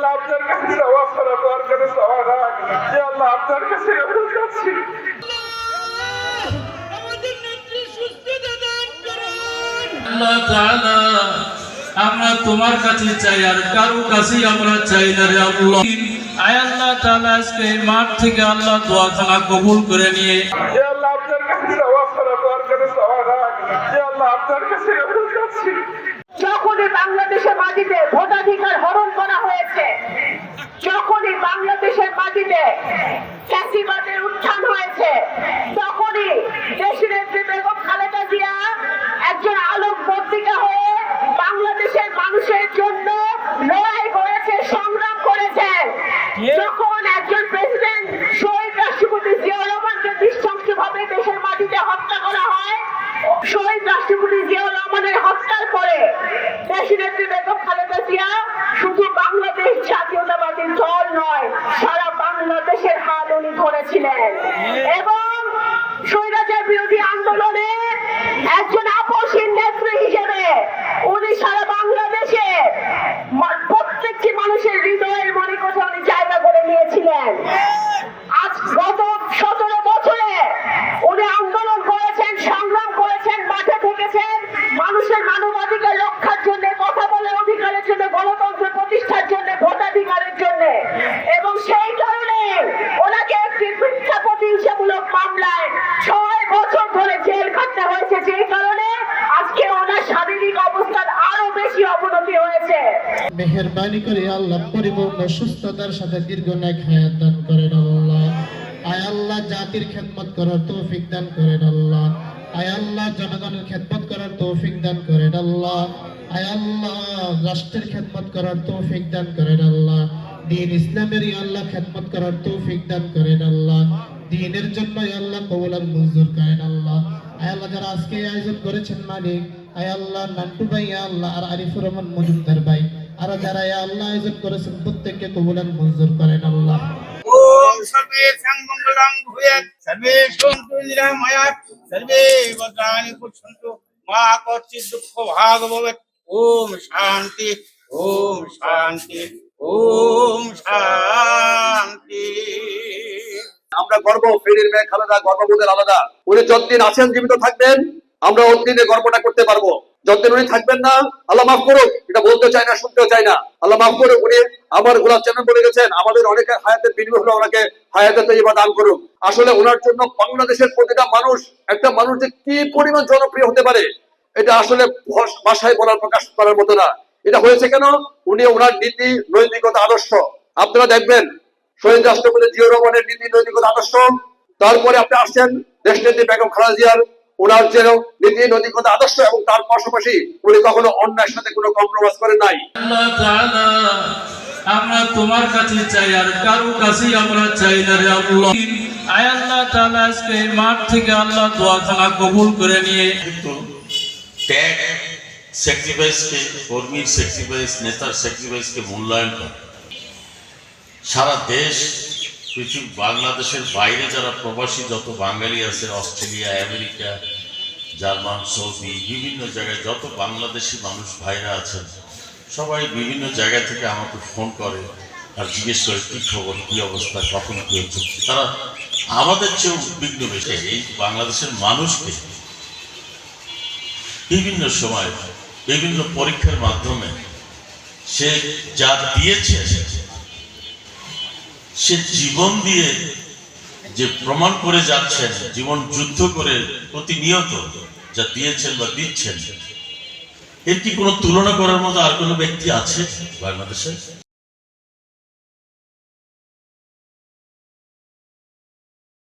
আল্লাহ আপনার কাছে চাওয়া ছাড়া তো আর কোনো চাওয়া নাই। আল্লাহ আপনার কাছে আমরা যাচ্ছি। আমাদের নেত্রী সুস্থতা দান করুন। আল্লাহ তাআলা আমরা তোমার কাছে চাই, আর কারো কাছেই আমরা চাই না রে আল্লাহ। আয় আল্লাহ তাআলা আজকে এই মাঠ থেকে আল্লাহ দোয়াখানা কবুল করে নিয়ে আল্লাহ আপনার কাছে চাওয়া ছাড়া তো আর কোনো চাওয়া নাই। আল্লাহ আপনার কাছে আমরা যাচ্ছি। যখনই বাংলাদেশের মাটিতে ভোটাধিকার হরণ করা হয়েছে, যখনই বাংলাদেশের মাটিতে ফ্যাসিবাদের উত্থান হয়েছে, তখনই দেশনেত্রী বেগম খালেদা জিয়া একজন আলোকবর্তিকা হয়ে বাংলাদেশের মানুষের জন্য লড়াই করেছে, সংগ্রাম করেছেন। যখন একজন প্রেসিডেন্ট শহীদ রাষ্ট্রপতি জিয়াউর রহমানকে নৃশংসভাবে দেশের মাটিতে হত্যা করা হয়, শহীদ রাষ্ট্রপতি জিয়াউর রহমানের হত্যার পরে দেশনেত্রী বেগম খালেদা জিয়া শুধু বাংলাদেশ জাতীয়তাবাদী দল নয়, সারা বাংলাদেশের হাল উনি ধরেছিলেন এবং স্বৈরাচার বিরোধী আন্দোলনে একজন আপসহীন নেত্রী হিসেবে উনি সারা বাংলাদেশে প্রত্যেকটি মানুষের হৃদয়ের মণিকোঠে উনি জায়গা করে নিয়েছিলেন। আজ গত 17 বছরে উনি আন্দোলন করেছেন, সংগ্রাম করেছেন, মাঠে থেকেছেন মানুষের মানবাধিকার রক্ষার জন্য, কথা বলার অধিকারের জন্য, গণতন্ত্র প্রতিষ্ঠার জন্য, ভোটাধিকারের জন্য, এবং সেই কারণে ওনাকে একটি মিথ্যা প্রতিহিংসামূলক মামলায় 6 বছর ধরে জেল খাটতে হয়েছে, যে কারণে আজকে ওনার শারীরিক অবস্থার আরো বেশি অবনতি হয়েছে। মেহেরবানি করে আল্লাহ পরিপূর্ণ সুস্থতার সাথে দীর্ঘনায়ক হায়াত দান করেন আল্লাহ। আয় আল্লাহ জাতির খেদমত করার তৌফিক দান করেন আল্লাহ। আয় আল্লাহ জনগণের খেদমত করার তৌফিক দান করেন আল্লাহ। আয় আল্লাহ রাষ্ট্রের খেদমত করার তৌফিক দান করেন আল্লাহ। দ্বীন ইসলামের আল্লাহ খেদমত করার তৌফিক দান করেন আল্লাহ। দ্বীনের জন্য আল্লাহ কবুল মঞ্জুর করেন আল্লাহ। আয় আল্লাহ যারা আজকে আয়োজন করেছেন মালিক, আয় আল্লাহ নান্টু ভাই আল্লাহ আর আরিফুর রহমান মজুমদার ভাই আর যারা আল্লাহ আয়োজন করেছেন প্রত্যেককে কবুল মঞ্জুর করেন আল্লাহ। ওম সর্বে সংমঙ্গলং ভূয়াৎ সর্বে সন্তু নিরাময়াৎ সর্বে ভদ্রাণি পশ্যন্তু মা কচ্চিৎ দুঃখ ভাগ ভবেৎ। ওম শান্তি, ওম শান্তি, ওম শান্তি। আমরা গর্ব, ফেরির মেয়ে খালেদা গর্ববোধের আলাদা। উনি যতদিন আছেন, জীবিত থাকবেন, আমরা অতদিনে গর্বটা করতে পারবো। যতদিন উনি থাকবেন না, আল্লাহ মাফ করুক, এটা বলতে চাই না, শুনতেও চাই না, আল্লাহ মাফ করুক। উনি আমার গোলাপ চ্যানেল বলে গেছেন, আমাদের অনেকের হায়াতের বিনিময় হলো ওনাকে হায়াতে তৈবা দান করুক। আসলে ওনার জন্য বাংলাদেশের প্রতিটা মানুষ, একটা মানুষ যে কি পরিমাণ জনপ্রিয় হতে পারে, এটা আসলে ভাষায় বলার, প্রকাশ করার মতো না। এটা হয়েছে কেন? উনি ওনার নীতি, নৈতিকতা, আদর্শ। আপনারা দেখবেন শহীদ রাষ্ট্রপতি জিয়াউর রহমানের নীতি, নৈতিকতা, আদর্শ, তারপরে আপনি আসছেন দেশনেত্রী বেগম খালেদা জিয়ার ওনার যে নীতি, নৈতিকতা, আদর্শ, এবং তার পাশাপাশি উনি কখনো অন্যায়ের সাথে কোনো কম্প্রোমাইজ করেন নাই। আল্লাহ তাআলা আমরা তোমার কাছে চাই, আর কারো কাছেই আমরা চাই না রে আল্লাহ। আয় আল্লাহ তাআলা আজকে এই মাঠ থেকে আল্লাহ দোয়াখানা কবুল করে নিয়ে ত্যাগ, স্যাক্রিফাইসকে, কর্মীর স্যাক্রিফাইস, নেতার স্যাক্রিফাইসকে মূল্যায়ন করে সারা দেশ, পৃথিবী, বাংলাদেশের বাইরে যারা প্রবাসী যত বাঙালি আছে, অস্ট্রেলিয়া, আমেরিকা, জার্মান, সৌদি, বিভিন্ন জায়গায় যত বাংলাদেশি মানুষ ভাইরা আছেন, সবাই বিভিন্ন জায়গা থেকে আমাকে ফোন করে আর জিজ্ঞেস করে কী খবর, কী অবস্থা, কখন কী হচ্ছে। তারা আমাদের চেয়ে উদ্বিগ্ন বেশি। এই বাংলাদেশের মানুষকে বিভিন্ন সময় বিভিন্ন পরীক্ষার মাধ্যমে সে যা দিয়েছে, সে জীবন দিয়ে যে প্রমাণ করে যাচ্ছেন, জীবন যুদ্ধ করে প্রতিনিয়ত যা দিয়েছেন বা দিচ্ছেন, এর কি কোনো তুলনা করার মতো আর কোনো ব্যক্তি আছে বাংলাদেশে?